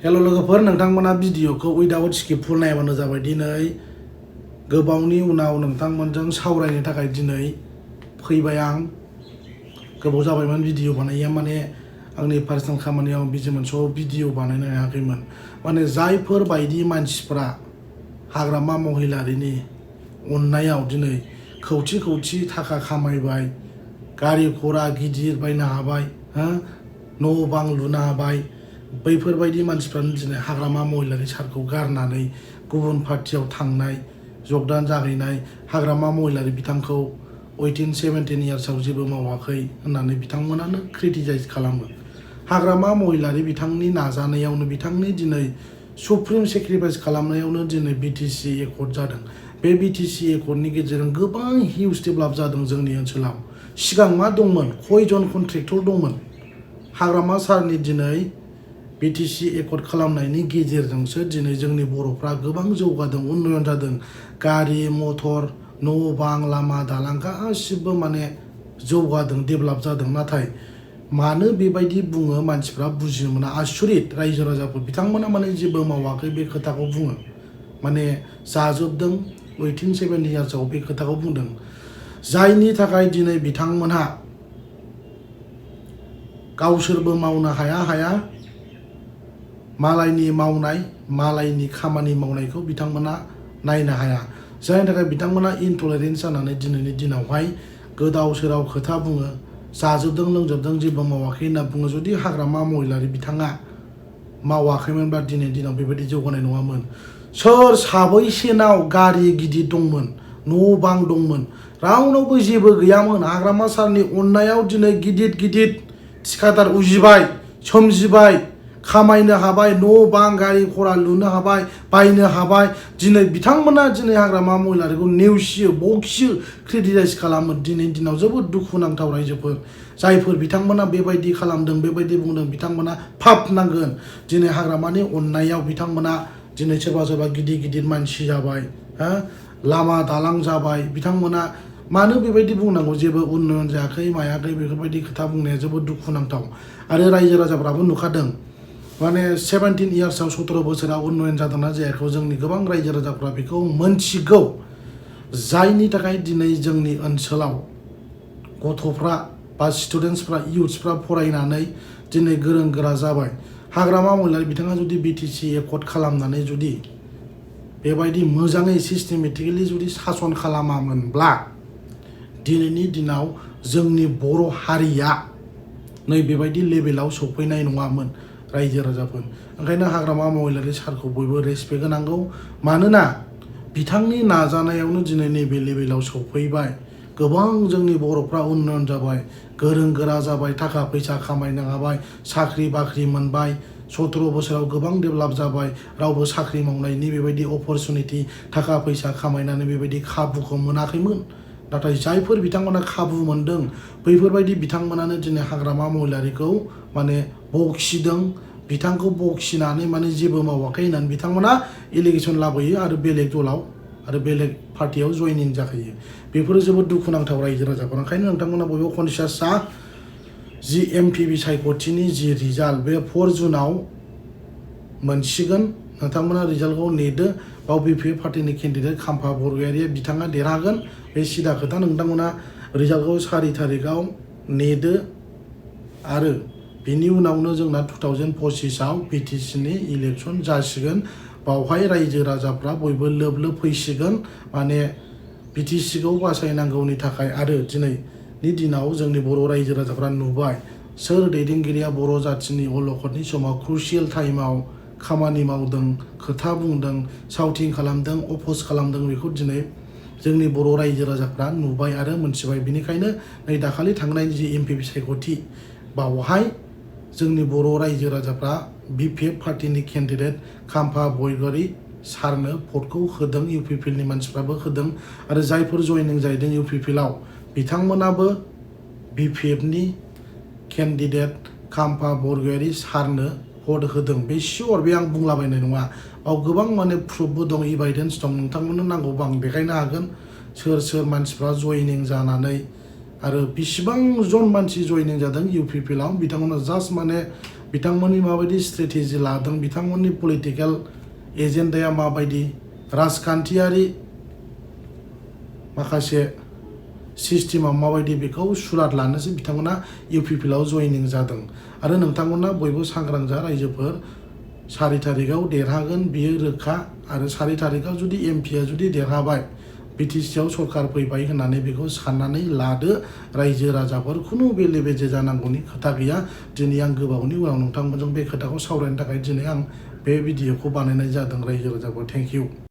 हेल' लोगोफोर नोंथांमोना भिडिअखौ उइदाउट स्किप फुल नायबानो जाबाय। दिनै गोबावनि उनाव नोंथांमोनजों सावरायनो थाखाय दिनै फैबाय आं। गोबाव जाबायमोन भिडिअ बानायैया, माने आंनि पार्सनेल खामानियाव बिजिमोन, स' भिडिअ बानायनो हायाखैमोन। माने जायफोर बायदि मानसिफ्रा हाग्रामा महिलारिनि अननायाव दिनै खौथि खौथि थाखा खामायबाय, गारि घरा गिदिर बायनो हाबाय, न' बां लुनो हाबाय, बैफोरबायदि मानसिफ्रानो दिनै हाग्रामा महिलारि सारखौ गारनानै गुबुन पार्टियाव थांनाय, जगदान जाहैनाय, हाग्रामा महिलारि बिथांखौ 18-17 इयार्सआव जेबो मावाखै होननानै बिथांमोनानो क्रिटिसाइज खालामो। हाग्रामा महिलारि बिथांनि नाजानायावनो, बिथांनि दिनै सुप्रिम सेक्रिफाइस खालामनायावनो दिनै बिटिसि एकर्ड जादों। बे बिटिसि एकर्डनि गेजेरजों गोबां हिउज डेभेलप जादों जोंनि ओनसोलाव। सिगां मा दंमोन? खयजन कन्ट्रेक्टर दंमोन? हाग्रामा सारनि दिनै बिटिसि एकर्ड खालामनायनि गेजेरजोंसो दिनै जोंनि बर'फ्रा गोबां जौगादों, उन्नयन जादों। गारि मटर, न' बां, लामा दालां गासिबो माने जौगादों, डेभेलप जादों। नाथाय मानो बेबायदि बुङो मानसिफ्रा बुजिनो मोना। आसुरित रायजो राजाफोर बिथांमोना माने जेबो मावाखै बे खोथाखौ बुङो। माने जाजोबदों 18-17 इयार्सआव बे खोथाखौ बुंदों। जायनि थाखाय दिनै बिथांमोनहा गावसोरबो मावनो हाया मालायनि मावनाय, मालायनि खामानि मावनायखौ बिथांमोना नायनो हाया। जायनि थाखाय बिथांमोना इनटलारेन्स जानानै दिनैनि दिनावहाय गोदाव सोराव खोथा बुङो, जाजोबदों लोंजोबदों जेबो मावाखै होनना बुङो। जुदि हाग्रामा महिलारि बिथाङा मावाखैमोनब्ला दिनैनि दिनाव बेबायदि जौगानाय नङामोन। सोर साबैसेनाव गारि गिदिर दंमोन, न' बां दंमोन? रावनावबो जेबो गैयामोन। हाग्रामा सारनि अननायाव दिनै गिदिर गिदिर थिखादार उजिबाय, सोमजिबाय, खामायनो हाबाय, न' बां गारि घरा लुनो हाबाय, बायनो हाबाय। दिनै बिथांमोना दिनै हाग्रामा महिलारिखौ नेवसियो, बखियो, क्रिटिसाइज खालामो। दिनैनि दिनाव जोबोद दुखुनांथाव रायजोफोर। जायफोर बिथांमोना बेबायदि खालामदों, बेबायदि बुंदों, बिथांमोना पाप नांगोन। दिनै हाग्रामानि अननायाव बिथांमोना दिनै सोरबा सोरबा गिदिर गिदिर मानसि जाबाय, लामा दालां जाबाय। बिथांमोना मानो बेबायदि बुंनांगौ? जेबो उन्नयन जायाखै मायाखै बेफोरबायदि खोथा बुंनाया जोबोद दुखुनांथाव। आरो रायजो राजाफ्राबो नुखादों। माने 17 इयार्सआव 17 बोसोराव उन्नयन जादोंना जायाखै जोंनि गोबां रायजो राजाफ्रा बेखौ मोनथिगौ। जायनि थाखाय दिनै जोंनि ओनसोलाव गथ'फ्रा बा स्टुडेन्टसफ्रा, इयुथ्सफ्रा फरायनानै दिनै गोरों गोरा जाबाय। हाग्रामा महिलारि बिथाङा जुदि बिटिसि एकर्ड खालामनानै जुदि बेबायदि मोजाङै सिस्टेमेटिकेलि जुदि सासन खालामामोनब्ला दिनैनि दिनाव जोंनि बर' हारिया नै बेबायदि लेभेलाव सफैनाय नङामोन रायजो राजाफोर। ओंखायनो हाग्रामा महिलारि सारखौ बयबो रेसपेक्ट होनांगौ। मानोना बिथांनि नाजानायावनो दिनै नैबे लेभेलाव सफैबाय। गोबां जोंनि बर'फ्रा उन्नयन जाबाय, गोरों गोरा जाबाय, थाखा फैसा खामायनो हाबाय, साख्रि बाख्रि मोनबाय। 17 बोसोराव गोबां डेभेलप जाबाय। रावबो साख्रि मावनायनि बेबायदि अपरचुनिटि, थाखा फैसा खामायनानै बेबायदि खाबुखौ मोनाखैमोन। नाथाय जायफोर बिथांमोना खाबु मोनदों, बैफोरबायदि बिथांमोनानो दिनै हाग्रामा महिलारिखौ माने बखिदों। बिथांखौ बखिनानै माने जेबो मावाखै होननानै बिथांमोना एलिगेसन लाबोयो आरो बेलेग दलाव आरो बेलेग पार्टियाव जयनिं जाहैयो। बेफोरो जोबोद दुखुनांथाव रायजो राजाफोर। ओंखायनो नोंथांमोना बयबो कनसियास जा। जि एमपिबि सायख'थिनि जि रिजाल्ट, बे 4 जुनाव मोनसिगोन। नोंथांमोना रिजाल्टखौ नेदो। बाव बिपिएफ पार्टिनि केन्डिडेट खाम्फा बरगयारिया बिथाङा देरहागोन, बे सिदा खोथा। नोंथांमोना रिजाल्टखौ 4 तारिखआव नेदो। आरो बिनि उनावनो जोंना 2025आव बिटिसिनि इलेक्सन जासिगोन। बावहाय रायजो राजाफ्रा बयबो लोब लोब फैसिगोन, माने बिटिसिखौ बासायनांगौनि थाखाय। आरो दिनैनि दिनाव जोंनि बर' रायजो राजाफ्रा नुबाय सोर दैदेनगिरिया बर' जाथिनि अलखदनि समाव क्रुसियेल टाइमाव खामानि मावदों, खोथा बुंदों, साउटिं खालामदों, अप'ज खालामदों। बेखौ दिनै जोंनि बर' रायजो राजाफ्रा नुबाय आरो मोनथिबाय। बेनिखायनो नै दाखालि थांनाय जि एमपिबि सायख'थि, बावहाय जोंनि बर' रायजो राजाफ्रा बिपिएफ पार्टिनि केन्डिडेट खाम्फा बरगयारी सारनो भटखौ होदों। इउपिपिएलनि मानसिफ्राबो होदों। आरो जायफोर जयनिं जाहैदों इउपिपिएलआव, बिथांमोनाबो बिपिएफनि केन्डिडेट खाम्फा बरगयारी सारनो भट होदों। बे सियर, बे आं बुंलाबायनाय नङा। बाव गोबां माने प्रुफबो दं, इभिडेन्स दं। नोंथांमोननो नांगौबा आं देखायनो हागोन सोर सोर मानसिफ्रा जयनिं जानानै आरो बिसिबां जन मानसि जयनिं जादों इउपिपिएलआव। बिथांमोना जास्ट माने बिथांमोननि माबायदि स्ट्रेटेजि लादों, बिथांमोननि पलिटिकेल एजेन्डाया माबायदि, राजखान्थियारि माखासे सिस्टेमा माबायदि, बेखौ सुलाद लानोसो बिथांमोना UPPL आव जयनिं जादों। आरो नोंथांमोना बयबो सांग्रां जा रायजोफोर, 4 तारिखआव देरहागोन बियो रोखा। आरो 4 तारिखआव जुदि MP आ जुदि देरहाबाय, BTC आव सरकार फैबाय होननानै बेखौ साननानै लादो रायजो राजाफोर। खुनु बेले बेजे जानांगौनि खोथा गैया। दिनै आं गोबावनि उनाव नोंथांमोनजों बे खोथाखौ सावरायनो थाखाय दिनै आं बे भिडिअखौ बानायनाय जादों रायजो राजाफोर। Thank you.